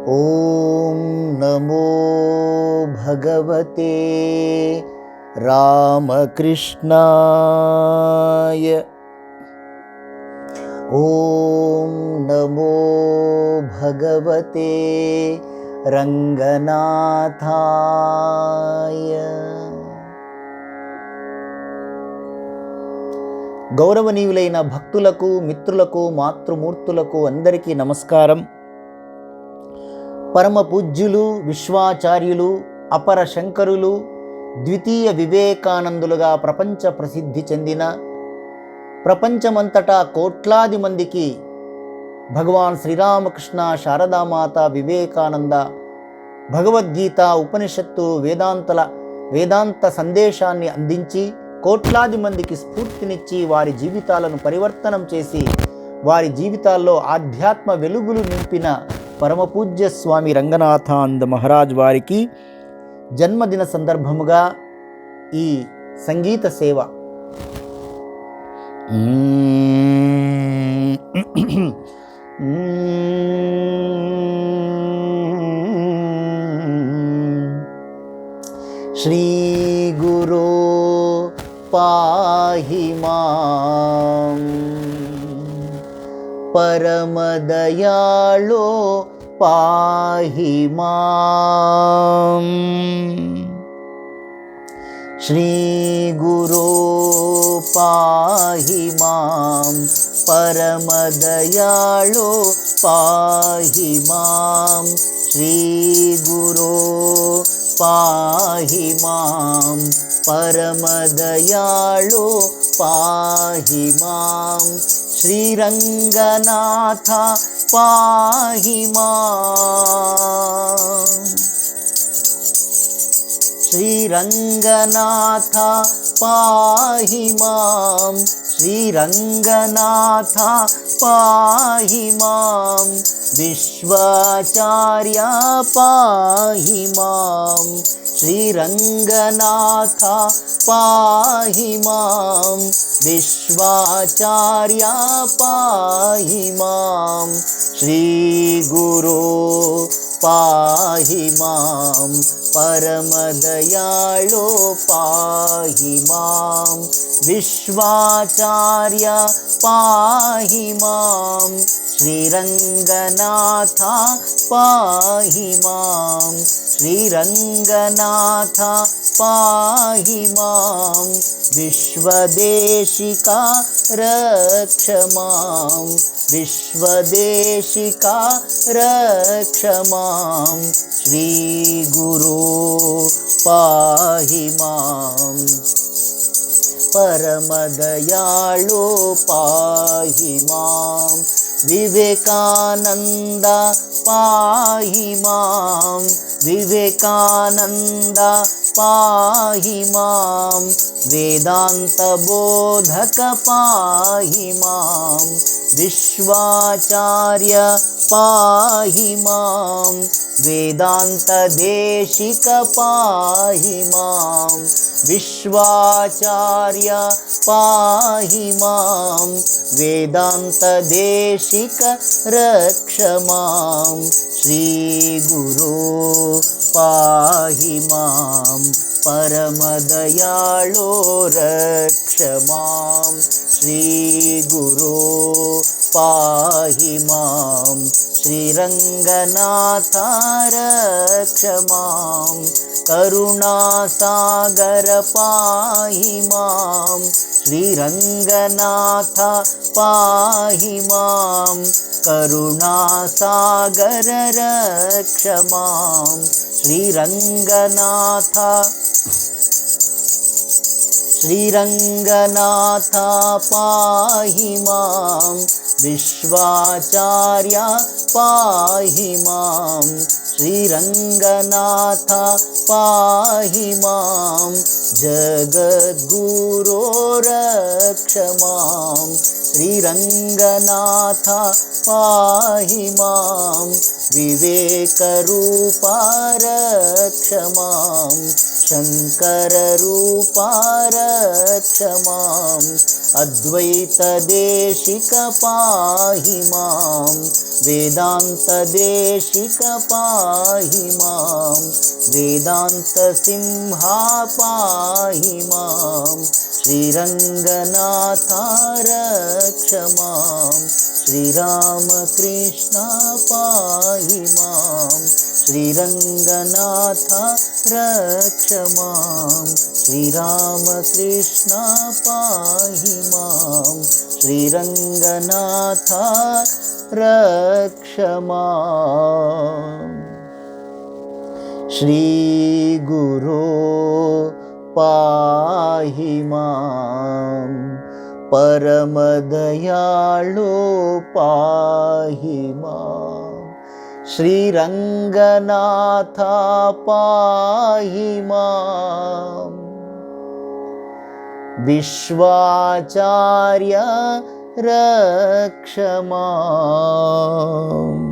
ॐ नमो भगवते रामकृष्णाय। ॐ नमो भगवते రంగనాథాయ। గౌరవనీయులైన భక్తులకు, మిత్రులకు, మాతృమూర్తులకు అందరికీ నమస్కారం. పరమ పూజ్యులు, విశ్వాచార్యులు, అపర శంకరులు, ద్వితీయ వివేకానందులుగా ప్రపంచ ప్రసిద్ధి చెందిన, ప్రపంచమంతటా కోట్లాది మందికి భగవాన్ శ్రీరామకృష్ణ, శారదామాత, వివేకానంద, భగవద్గీత, ఉపనిషత్తు, వేదాంత సందేశాన్ని అందించి కోట్లాది మందికి స్ఫూర్తినిచ్చి వారి జీవితాలను పరివర్తనం చేసి వారి జీవితాల్లో ఆధ్యాత్మ వెలుగులు నింపిన పరమపూజ్య స్వామి రంగనాథానంద మహారాజ్ వారికి జన్మదిన సందర్భముగా ఈ సంగీత సేవ శ్రీ గురో పాహి మాం పరమదయాళో పాహి మాం। శ్రీ గురో పాహి మాం పరమదయాళో పాహి మాం। శ్రీ గురో పాహి మాం పరమదయాళో పాహి మాం। శ్రీరంగనాథ పాహి మాం। శ్రీరంగనాథ పాహి మాం। శ్రీరంగనాథ పాహి మాం। విశ్వాచార్య పాహి మాం। శ్రీరంగనాథ పాహి మాం। విశ్వాచార్య పాహి మాం। శ్రీ గురో పాహి మాం పరమదయాళో పాహి మాం। విశ్వాచార్య పాహి మాం। శ్రీరంగనాథ పాహి మాం। శ్రీరంగనాథ పాహి మాం। విశ్వదేశికా రక్ష మాం। విశ్వదేశికా రక్ష మాం। శ్రీ గురో పాహి మాం పరమదయాళో పాహి మాం। వివేకానంద పాహి మాం। వివేకానంద పాహి మాం। వేదాంత బోధక పాహి మాం। విశ్వాచార్య పాహి మాం। వేదాంత దేశిక పాహి మాం। విశ్వాచార్య పాహి మాం। వేదాంత దేశిక రక్ష మాం। శ్రీ గురో పాహి మాం పరమదయాళో రక్ష మాం। శ్రీ గురో పాహి మాం। శ్రీరంగనాథ రక్ష మాం। కరుణాసాగర పాహి మాం। శ్రీరంగనాథ పాహి మాం। కరుణాసాగర రక్ష మాం। శ్రీరంగనాథ శ్రీరంగనాథ పాహి మాం। విశ్వాచార్య పాహి మాం। శ్రీరంగనాథ పాహి మాం। జగద్గురో రక్ష మాం। శ్రీరంగనాథ పాహి మాం। विवेकरूपा रक्ष मां शङ्कररूपा रक्ष माम् अद्वैतदेशिक पाहि मां वेदान्तदेशिक पाहि मां वेदान्तसिंहा पाहि मां श्रीरङ्गनाथ रक्ष मां श्रीरामकृष्ण पाहि मां श्रीरङ्गनाथ रक्ष मां श्रीरामकृष्ण पाहि मां श्रीरङ्गनाथ रक्ष माम् श्रीगुरो पाहि मां परमदयाळो पाहि मां श्रीरङ्गनाथ पाहि मां विश्वाचार्य रक्ष माम्